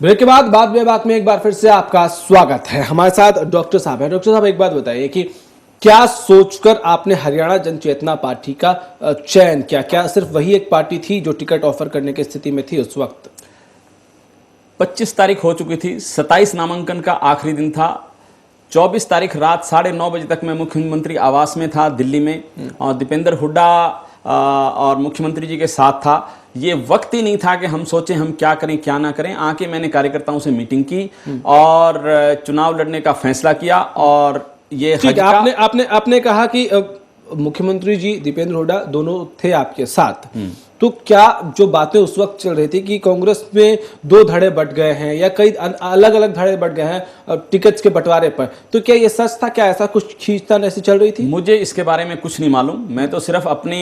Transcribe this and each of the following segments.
Break के बाद बात बेबाक में एक बार फिर से आपका स्वागत है। हमारे साथ डॉक्टर साहब हैं। डॉक्टर साहब, एक बात बताइए कि क्या सोचकर आपने हरियाणा जनचेतना पार्टी का चयन किया? क्या सिर्फ वही एक पार्टी थी जो टिकट ऑफर करने की स्थिति में थी उस वक्त? 25 तारीख हो चुकी थी, 27 नामांकन का आखिरी दिन था। 24 तारीख रात 9:30 बजे तक मैं मुख्यमंत्री आवास में था दिल्ली में, और दीपेंद्र हुड्डा और मुख्यमंत्री जी के साथ था। ये वक्त ही नहीं था कि हम सोचें हम क्या करें क्या ना करें। आके मैंने कार्यकर्ताओं से मीटिंग की और चुनाव लड़ने का फैसला किया। और ये ठीक है, आपने कहा कि मुख्यमंत्री जी दीपेंद्र हुड्डा दोनों थे आपके साथ, तो क्या जो बातें उस वक्त चल रही थी कि कांग्रेस में दो धड़े बट गए हैं या कई अलग अलग धड़े बट गए हैं टिकट्स के बंटवारे पर, तो क्या ये सच था? क्या ऐसा कुछ खींचतान ऐसी चल रही थी? मुझे इसके बारे में कुछ नहीं मालूम। मैं तो सिर्फ अपनी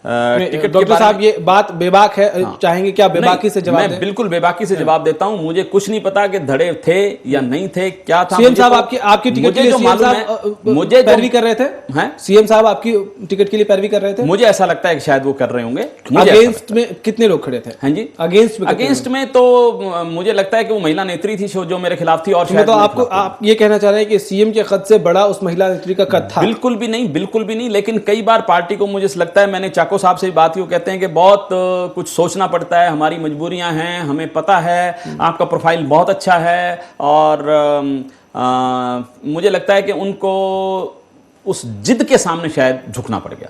टिकट। डॉक्टर साहब, ये बात बेबाक है। हाँ। चाहेंगे क्या बेबाकी से जवाब दें? मैं बिल्कुल बेबाकी से जवाब देता हूं। मुझे कुछ नहीं पता कि धड़े थे या नहीं थे, क्या था। सीएम साहब आपकी टिकट के लिए मुझे पैरवी कर रहे थे? हैं? सीएम साहब आपकी टिकट के लिए पैरवी कर रहे थे? मुझे ऐसा लगता है कि शायद वो कर रहे होंगे। अगेंस्ट में कितने लोग खड़े थे? हाँ जी, अगेंस्ट में तो मुझे लगता है कि वो महिला नेत्री थी जो मेरे खिलाफ थी। और शायद तो आप ये कहना चाह रहे हैं कि सीएम के कद से बड़ा उस महिला नेत्री का कद था? बिल्कुल भी नहीं, बिल्कुल भी नहीं। लेकिन कई बार पार्टी को मुझे लगता है, मैंने चाको साहब से बात की, वो कहते हैं कि बहुत कुछ सोचना पड़ता है, हमारी मजबूरियां हैं, हमें पता है आपका प्रोफाइल बहुत अच्छा है। और मुझे लगता है कि उनको उस जिद के सामने शायद झुकना पड़ गया।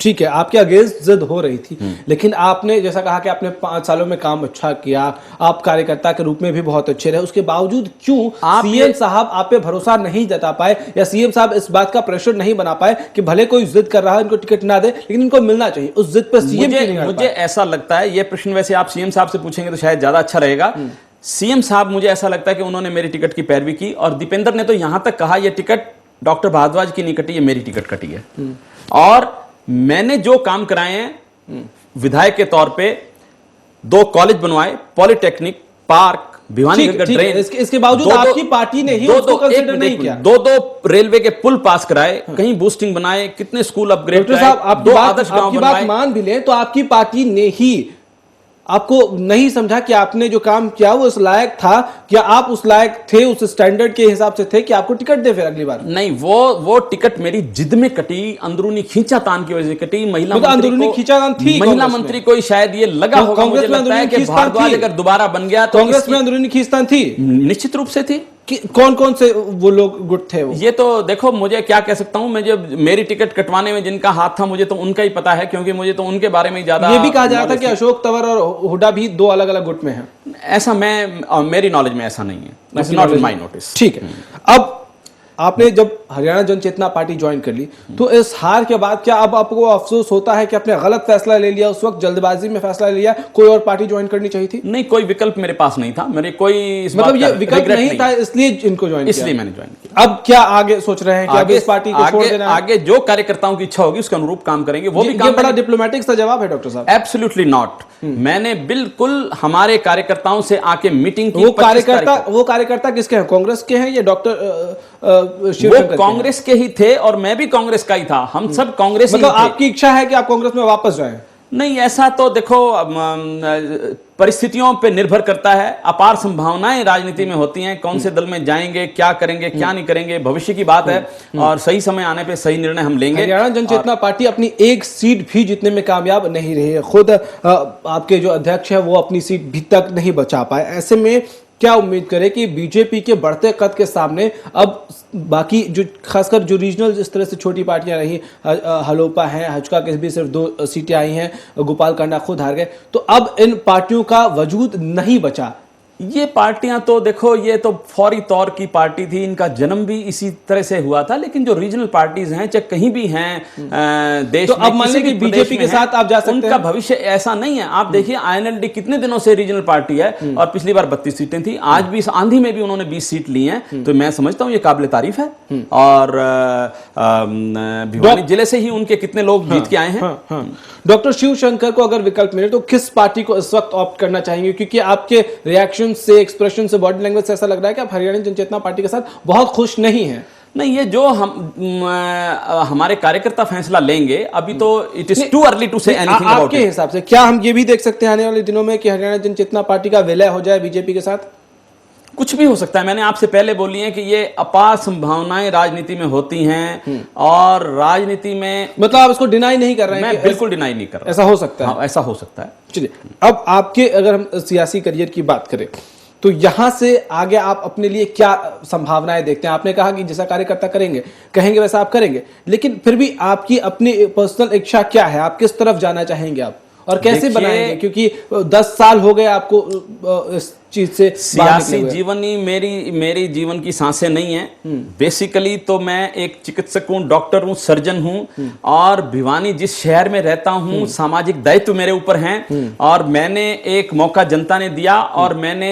ठीक है, आपके अगेंस्ट जिद हो रही थी, लेकिन आपने जैसा कहा कि आपने 5 सालों में काम अच्छा किया, आप कार्यकर्ता के रूप में भी बहुत अच्छे रहे, उसके बावजूद क्यों सीएम साहब आप पे भरोसा नहीं जता पाए, या सीएम साहब इस बात का प्रेशर नहीं बना पाए कि भले कोई जिद कर रहा है इनको टिकट ना दे लेकिन इनको मिलना चाहिए? उस जिद पर सीएम मुझे ऐसा लगता है, ये प्रश्न वैसे आप सीएम साहब से पूछेंगे तो शायद ज्यादा अच्छा रहेगा। सीएम साहब, मुझे ऐसा लगता है कि उन्होंने मेरी टिकट की पैरवी की, और दीपेंद्र ने तो यहां तक कहा यह टिकट डॉक्टर भारद्वाज की नहीं कटी, ये मेरी टिकट कटी है। और मैंने जो काम कराए हैं विधायक के तौर पे, 2 कॉलेज बनवाए, पॉलिटेक्निक, पार्क, भिवानी ड्रेन, इसके बावजूद आपकी पार्टी ने ही उसको कंसीडर नहीं किया। 2 रेलवे के पुल पास कराए, कहीं बूस्टिंग बनाए, कितने स्कूल अपग्रेड कराए, आपकी बात मान भी लें तो आपकी पार्टी ने ही आपको नहीं समझा कि आपने जो काम किया वो उस लायक था, क्या आप उस लायक थे, उस स्टैंडर्ड के हिसाब से थे कि आपको टिकट दे फिर अगली बार? नहीं, वो टिकट मेरी जिद में कटी, अंदरूनी खींचातान की वजह से कटी। महिला अंदरूनी खींचातान थी, महिला मंत्री को शायद ये लगा होगा, मुझे लगता है कि भारद्वाज अगर दोबारा बन गया तो कांग्रेस में अंदरूनी खींचतान थी, निश्चित रूप से थी। कौन कौन से वो लोग गुट थे? ये तो देखो, मुझे क्या कह सकता हूं, मुझे मेरी टिकट कटवाने में जिनका हाथ था मुझे तो उनका ही पता है, क्योंकि मुझे तो उनके बारे में ज्यादा। ये भी कहा जा रहा था कि अशोक तंवर और हुड्डा भी 2 अलग अलग गुट में हैं। ऐसा मेरी नॉलेज में ऐसा नहीं है, नॉट इन माय नोटिस। ठीक है, अब आपने जब हरियाणा जनचेतना पार्टी ज्वाइन कर ली तो इस हार के बाद क्या अब आपको अफसोस होता है कि आपने गलत फैसला ले लिया, उस वक्त जल्दबाजी में फैसला ले लिया? कोई और पार्टी ज्वाइन करनी चाहिए थी? नहीं, कोई विकल्प मेरे पास नहीं था, मेरे कोई मतलब ये विकल्प नहीं था इसलिए इनको ज्वाइन किया? इसलिए मैंने ज्वाइन किया। अब क्या आगे सोच रहे हैं कि आगे इस पार्टी को छोड़ देना? आगे जो कार्यकर्ताओं की इच्छा होगी उसके अनुरूप काम करेंगे। वो भी बड़ा डिप्लोमेटिक सा जवाब है डॉक्टर साहब। Absolutely not. मैंने बिल्कुल हमारे कार्यकर्ताओं से आके मीटिंग की। वो कार्यकर्ता किसके हैं? कांग्रेस के हैं या डॉक्टर शिवशंकर? कांग्रेस के ही थे और मैं भी कांग्रेस का ही था, हम सब कांग्रेस। मतलब आपकी इच्छा है कि आप कांग्रेस में वापस जाएं? नहीं, ऐसा तो देखो परिस्थितियों पे निर्भर करता है। अपार संभावनाएं राजनीति में होती हैं, कौन से दल में जाएंगे, क्या करेंगे, क्या नहीं करेंगे, भविष्य की बात है, और सही समय आने पे सही निर्णय हम लेंगे। हरियाणा जनचेतना पार्टी अपनी एक सीट भी जीतने में कामयाब नहीं रही है। खुद आपके जो अध्यक्ष है वो अपनी सीट भी तक नहीं बचा पाए। ऐसे में क्या उम्मीद करें कि बीजेपी के बढ़ते कद के सामने अब बाकी जो खासकर जो रीजनल इस तरह से छोटी पार्टियां रही, हलोपा है, हजका के भी सिर्फ 2 सीटें आई हैं, गोपाल कांडा खुद हार गए, तो अब इन पार्टियों का वजूद नहीं बचा। ये पार्टियां तो देखो, ये तो फौरी तौर की पार्टी थी, इनका जन्म भी इसी तरह से हुआ था। लेकिन जो रीजनल पार्टीज हैं, चाहे कहीं भी हैं देश तो में, अब मान लीजिए कि बीजेपी के साथ आप जा सकते हैं, उनका भविष्य ऐसा नहीं है। आप देखिए आईएनएलडी कितने दिनों से रीजनल पार्टी है, और पिछली बार 32 सीटें थी, आज भी इस आंधी में भी उन्होंने 20 सीट ली हैं। तो मैं समझता हूं ये काबिल तारीफ है। और भिवानी जिले से ही उनके कितने लोग जीत के आए हैं। डॉक्टर शिवशंकर को अगर विकल्प मिले तो किस पार्टी को इस वक्त ऑप्ट करना चाहेंगे? क्योंकि आपके रिएक्शन से, एक्सप्रेशन से, बॉडी लैंग्वेज से ऐसा लग रहा है कि आप हरियाणा जनचेतना पार्टी के साथ बहुत खुश नहीं हैं। नहीं, ये जो हमारे कार्यकर्ता फैसला लेंगे, अभी तो it is too early to say anything about आपके हिसाब से क्या हम ये भी देख सकते हैं आने वाले दिनों में कि हरियाणा जन चेतना पार्टी का विलय हो जाए बीजेपी के साथ? कुछ भी हो सकता है। मैंने आपसे पहले बोली है कि ये अपार संभावनाएं राजनीति में होती हैं, और राजनीति में मतलब आप इसको डिनाई नहीं कर रहे हैं? मैं बिल्कुल डिनाई नहीं कर रहा। ऐसा हो सकता है? हाँ, ऐसा हो सकता है। चलिए, अब आपके अगर हम सियासी करियर की बात करें तो यहां से आगे आप अपने लिए क्या संभावनाएं देखते हैं? आपने कहा कि जैसा कार्यकर्ता कहेंगे वैसा आप करेंगे, लेकिन फिर भी आपकी अपनी पर्सनल इच्छा क्या है? आप किस तरफ जाना चाहेंगे आप, और कैसे बनाएंगे? क्योंकि 10 साल हो गए आपको इस चीज से सियासी जीवन ही मेरी जीवन की सांसें नहीं है। बेसिकली तो मैं एक चिकित्सक हूँ, डॉक्टर हूँ, सर्जन हूँ, और भिवानी जिस शहर में रहता हूँ, सामाजिक दायित्व मेरे ऊपर हैं, और मैंने एक मौका जनता ने दिया, और मैंने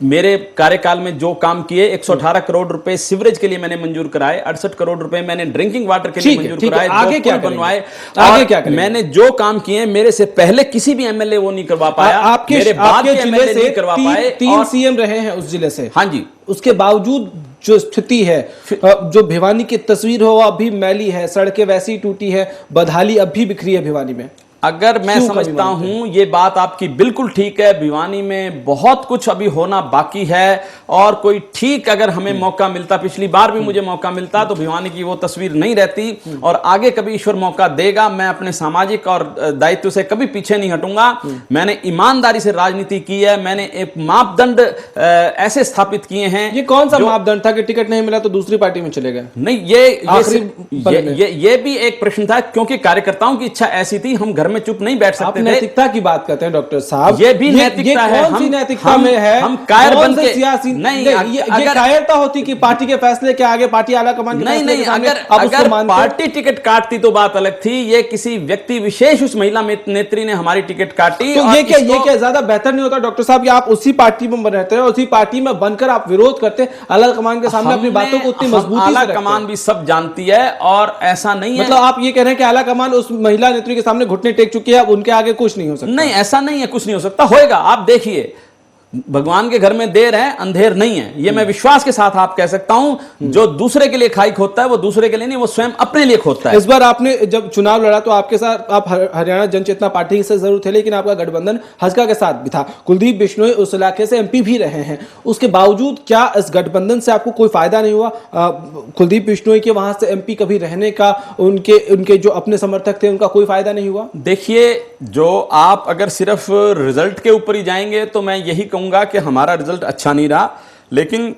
मेरे कार्यकाल में जो काम किए, 118 करोड़ रुपए सीवरेज के लिए मैंने मंजूर कराए, 68 करोड़ रुपए मैंने ड्रिंकिंग वाटर के लिए मंजूर कराए, आगे क्या बनवाए, आगे क्या करेंगे? मैंने जो काम किए मेरे से पहले किसी भी एमएलए वो नहीं करवा पाया, मेरे बाद के एमएलए नहीं करवा पाए। 3 सीएम रहे हैं उस जिले से। हाँ जी। उसके बावजूद जो स्थिति है, जो भिवानी की तस्वीर हो अभी मैली है, सड़कें वैसी ही टूटी है, बदहाली अब भी बिखरी है भिवानी में। अगर मैं समझता हूं ये बात आपकी बिल्कुल ठीक है, भिवानी में बहुत कुछ अभी होना बाकी है, और कोई ठीक अगर हमें मौका मिलता, पिछली बार भी मुझे मौका मिलता, तो भिवानी की वो तस्वीर नहीं रहती, और आगे कभी ईश्वर मौका देगा, मैं अपने सामाजिक और दायित्व से कभी पीछे नहीं हटूंगा। मैंने ईमानदारी से राजनीति की है, मैंने एक मापदंड ऐसे स्थापित किए हैं। ये कौन सा मापदंड था कि टिकट नहीं मिला तो दूसरी पार्टी में चले गए? नहीं, ये भी एक प्रश्न था, क्योंकि कार्यकर्ताओं की इच्छा ऐसी थी, हम घर में चुप नहीं बैठ सकते थे। नैतिकता की बात करते हैं डॉक्टर साहब, ये भी नैतिकता है। कौन सी नैतिकता में है? हम कायर बन के सियासी नहीं, अगर कायरता होती कि पार्टी के फैसले के आगे पार्टी आला कमान नहीं, अगर पार्टी टिकट काटती तो बात अलग थी। ये किसी व्यक्ति विशेष, उस महिला नेत्री ने हमारी टिकट काटी, तो ये क्या ज्यादा बेहतर नहीं होता डॉक्टर साहब? आप उसी पार्टी में रहते हैं, उसी पार्टी में बनकर आप विरोध करते, आला कमान के सामने अपनी बातों को उतनी मजबूती से आला कमान भी सब जानती है, और ऐसा नहीं है। मतलब आप ये कह रहे हैं कि आला कमान उस महिला नेत्री के सामने घुटने टेक चुकी है, अब उनके आगे कुछ नहीं हो सकता? नहीं, ऐसा नहीं है, कुछ नहीं हो सकता। होएगा, आप देखिए, भगवान के घर में देर है, अंधेर नहीं है, ये मैं विश्वास के साथ आप कह सकता हूं। जो दूसरे के लिए खाई खोदता है, वो दूसरे के लिए नहीं, वो स्वयं अपने लिए खोदता है। इस बार आपने जब चुनाव लड़ा तो आपके साथ, आप हरियाणा जन चेतना पार्टी से जरूर थे, लेकिन आपका गठबंधन हस्का के साथ भी था। कुलदीप बिश्नोई उस इलाके से एमपी भी रहे हैं, उसके बावजूद क्या इस गठबंधन से आपको कोई फायदा नहीं हुआ? कुलदीप बिश्नोई के वहां से एमपी कभी रहने का, उनके जो अपने समर्थक थे, उनका कोई फायदा नहीं हुआ? देखिए, जो आप अगर सिर्फ रिजल्ट के ऊपर ही जाएंगे तो मैं यही कहूंगा कि हमारा रिजल्ट अच्छा नहीं रहा, लेकिन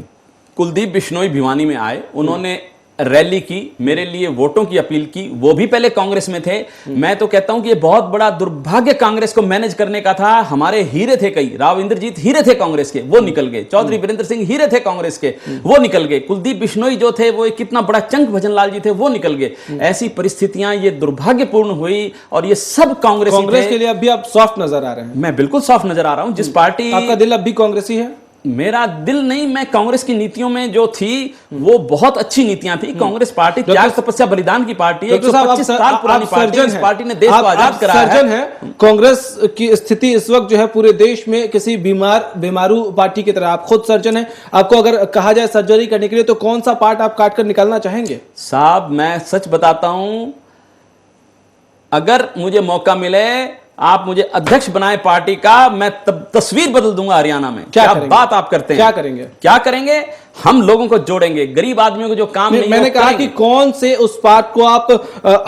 कुलदीप बिश्नोई भिवानी में आए, उन्होंने रैली की, मेरे लिए वोटों की अपील की। वो भी पहले कांग्रेस में थे। मैं तो कहता हूं कि ये बहुत बड़ा दुर्भाग्य कांग्रेस को मैनेज करने का था। हमारे हीरे थे कई, राव इंद्रजीत हीरे थे कांग्रेस के, वो निकल गए। चौधरी वीरेंद्र सिंह हीरे थे कांग्रेस के, वो निकल गए। कुलदीप बिश्नोई जो थे, वो कितना बड़ा चंक भजनलाल जी थे, वो निकल गए। ऐसी परिस्थितियां ये दुर्भाग्यपूर्ण हुई, और ये सब कांग्रेस के लिए अभी आप सॉफ्ट नजर आ रहे हैं? मैं बिल्कुल सॉफ्ट नजर आ रहा हूं। जिस पार्टी, आपका दिल अब भी कांग्रेसी है? मेरा दिल नहीं, मैं कांग्रेस की नीतियों में जो थी वो बहुत अच्छी नीतियां थी। कांग्रेस पार्टी त्याग तपस्या बलिदान की पार्टी है, 125 साल पुरानी पार्टी है। इस पार्टी ने देश को आजाद कराया है। कांग्रेस की स्थिति इस वक्त जो है पूरे देश में किसी बीमारू पार्टी की तरह, आप खुद सर्जन है, आपको अगर कहा जाए सर्जरी करने के लिए तो कौन सा पार्ट आप काट कर निकालना चाहेंगे? साहब, मैं सच बताता हूं, अगर मुझे मौका मिले, आप मुझे अध्यक्ष बनाए पार्टी का, मैं तस्वीर बदल दूंगा हरियाणा में। क्या बात आप करते हैं? क्या करेंगे? हम लोगों को जोड़ेंगे, गरीब आदमियों को जो काम नहीं, मैंने कहा कि कौन से उस पार्ट को आप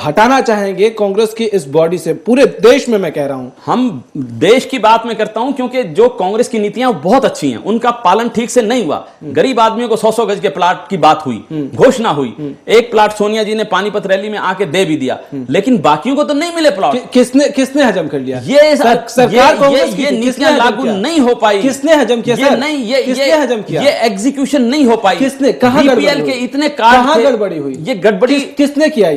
हटाना चाहेंगे कांग्रेस की इस बॉडी से, पूरे देश में मैं कह रहा हूं। हम देश की बात मैं करता हूं, क्योंकि जो कांग्रेस की नीतियां बहुत अच्छी हैं, उनका पालन ठीक से नहीं हुआ। गरीब आदमियों को 100-100 गज के प्लाट की बात हुई, घोषणा हुई। एक प्लाट सोनिया जी ने पानीपत रैली में आके दे भी दिया, लेकिन बाकियों को तो नहीं मिले प्लाट। किसने हजम कर लिया? ये सरकार, ये नीतियां लागू नहीं हो पाई। किसने हजम किया? किसने हजम किया? ये एग्जीक्यूशन नहीं हो पाई। किसने? कहां बीपीएल के इतने कार्ड थे, गड़बड़ी हुई? ये गड़बड़ी किसने किया?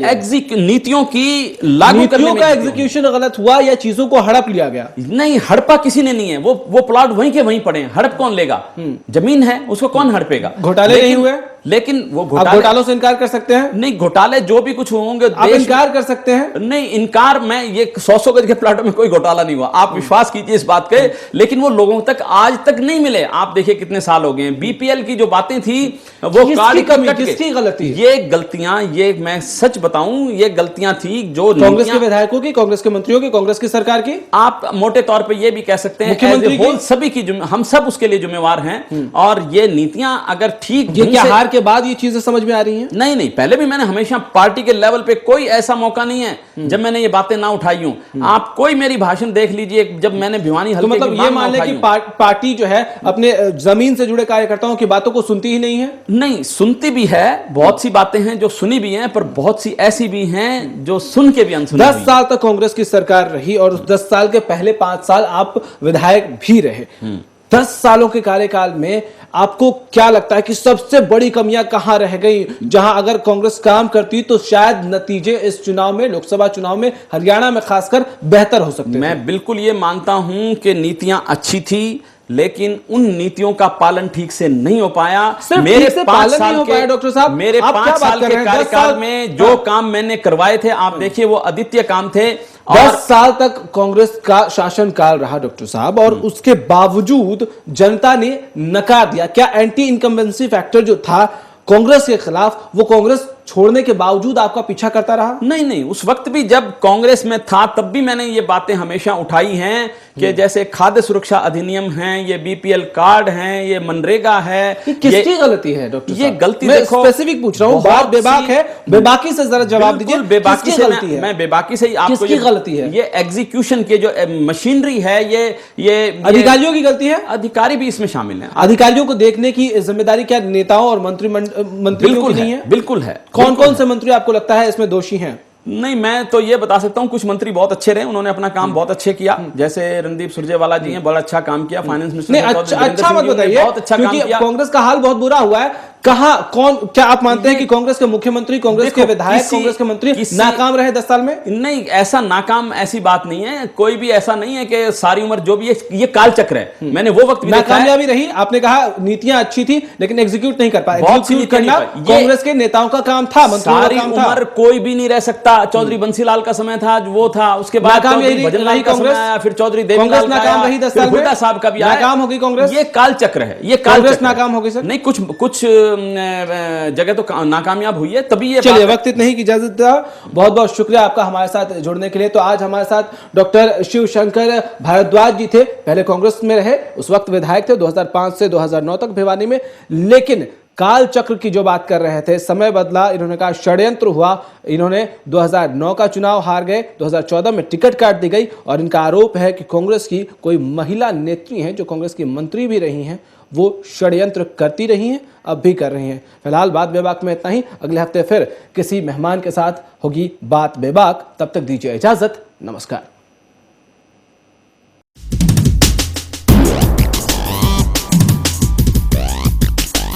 नीतियों की लागू करने का एग्जीक्यूशन गलत हुआ या चीजों को हड़प लिया गया? नहीं, हड़पा किसी ने नहीं है। वो प्लाट वहीं के वहीं पड़े हैं, हड़प कौन लेगा? जमीन है, उसको कौन हड़पेगा? घोटाले नहीं हुए? लेकिन वो आप घोटालों से इनकार कर सकते हैं? नहीं, घोटाले जो भी कुछ होंगे आप इनकार कर सकते हैं? नहीं, इनकार मैं ये 100 गज के प्लाटों में कोई घोटाला नहीं हुआ, आप विश्वास कीजिए इस बात पे। लेकिन वो लोगों तक आज तक नहीं मिले। आप देखिए कितने साल हो गए हैं। बीपीएल की जो बातें थी वो काली कट के, किसकी गलती? ये गलतियां, ये मैं सच बताऊं, ये गलतियां थी जो कांग्रेस के विधायकों की, कांग्रेस के मंत्रियों की, कांग्रेस की सरकार की। आप मोटे तौर पे ये भी कह सकते हैं मुख्यमंत्री की, सभी की हम सब उसके लिए जिम्मेवार हैं। और ये नीतियां अगर ठीक, ये क्या हार के बाद ये चीजें समझ में आ रही हैं? नहीं नहीं, पहले भी मैंने हमेशा पार्टी के लेवल पे कोई ऐसा मौका नहीं है जब मैंने ये बातें ना उठाई हूं। आप कोई मेरी भाषण देख लीजिए, जब मैंने भिवानी हल्के तो मतलब ये मान लें कि पार्टी जो है अपने जमीन से जुड़े कार्यकर्ताओं की बातों को सुनती ही नहीं है? नहीं, सुनती भी है। बहुत सी बातें हैं जो सुनी भी हैं, पर बहुत सी ऐसी भी हैं जो सुन के भी अनसुनी। 10 साल तक कांग्रेस की सरकार रही और उस 10 साल के पहले 5 साल आप विधायक भी रहे। 10 सालों के कार्यकाल में आपको क्या लगता है कि सबसे बड़ी कमियां कहां रह गई, जहां अगर कांग्रेस काम करती तो शायद नतीजे इस चुनाव में, लोकसभा चुनाव में, हरियाणा में खासकर बेहतर हो सकते थे? मैं बिल्कुल ये मानता हूं कि नीतियां अच्छी थी, लेकिन उन नीतियों का पालन ठीक से नहीं हो पाया। मेरे 5 साल नहीं हो पाया डॉक्टर साहब? मेरे 5 साल के कार्यकाल में जो काम मैंने करवाए थे, आप देखिए वो अद्वितीय काम थे। 10 साल तक कांग्रेस का शासनकाल रहा डॉक्टर साहब, और उसके बावजूद जनता ने नकार दिया। क्या एंटी इनकम्बेंसी फैक्टर जो था कांग्रेस के खिलाफ, वो कांग्रेस छोड़ने के बावजूद आपका पीछा करता रहा? नहीं नहीं, उस वक्त भी जब कांग्रेस में था तब भी मैंने ये बातें हमेशा उठाई हैं कि जैसे खाद्य सुरक्षा अधिनियम है, ये बीपीएल कार्ड है, ये मनरेगा है। ये किसकी गलती है डॉक्टर साहब? ये गलती मैं देखो, स्पेसिफिक पूछ रहा हूं, बात बेबाक है, बेबाकी से जरा जवाब दीजिए। बेबाकी से गलती है? मैं बेबाकी से ही आपको, किसकी गलती है? ये एग्जीक्यूशन के जो मशीनरी है, ये अधिकारियों की गलती है? अधिकारी भी इसमें शामिल हैं। अधिकारियों को देखने की जिम्मेदारी क्या नेताओं और मंत्रियों की नहीं है? बिल्कुल है। कौन कौन से मंत्री आपको लगता है इसमें दोषी हैं? नहीं, मैं तो ये बता सकता हूं कुछ मंत्री बहुत अच्छे रहे, उन्होंने अपना काम बहुत अच्छे किया। जैसे रणदीप सुरजेवाला जी हैं, बड़ा अच्छा काम किया। फाइनेंस मिनिस्टर अच्छा मत बताइए, बहुत अच्छा काम किया। कांग्रेस का हाल बहुत बुरा हुआ है। क्या आप मानते हैं कि कांग्रेस के मुख्यमंत्री, कांग्रेस के विधायक, कांग्रेस के मंत्री नाकाम रहे 10 साल में? नहीं, ऐसा नाकाम ऐसी बात नहीं है। कोई भी ऐसा नहीं है कि सारी उम्र जो भी है, ये कालचक्र है। मैंने वो वक्त भी नाकामयाबी रही। आपने कहा नीतियां अच्छी थी लेकिन एग्जीक्यूट नहीं कर पाए। एग्जीक्यूट करना कांग्रेस के नेताओं का काम था, मंत्रियों का काम था। उम्र कोई भी नहीं रह सकता। चौधरी बंसीलाल का समय था, वो था। उसके बाद भजनलाल का समय आया, फिर चौधरी देवीलाल नाकाम रही 10 साल में। हुड्डा साहब का भी नाकाम होगी कांग्रेस। ये कालचक्र है, ये कांग्रेस नाकाम होगी सर? नहीं, कुछ जगह तो नाकामयाब हुई है, तभी ये। चलिए, वक्त इतने ही की इजाजत था। बहुत बहुत शुक्रिया आपका हमारे साथ जुड़ने के लिए। तो आज हमारे साथ डॉक्टर शिवशंकर भारद्वाज जी थे। पहले कांग्रेस में रहे, उस वक्त विधायक थे 2005 से 2009 तक भिवानी में। लेकिन काल चक्र की जो बात कर रहे थे, समय बदला, इन्होंने कहा षड्यंत्र हुआ। इन्होंने 2009 का चुनाव हार गए, 2014 में टिकट काट दी गई, और इनका आरोप है कि कांग्रेस की कोई महिला नेत्री हैं जो कांग्रेस की मंत्री भी रही हैं, वो षड्यंत्र करती रही हैं, अब भी कर रही हैं। फिलहाल बात बेबाक में इतना ही। अगले हफ्ते फिर किसी मेहमान के साथ होगी बात बेबाक। तब तक दीजिए इजाजत। नमस्कार।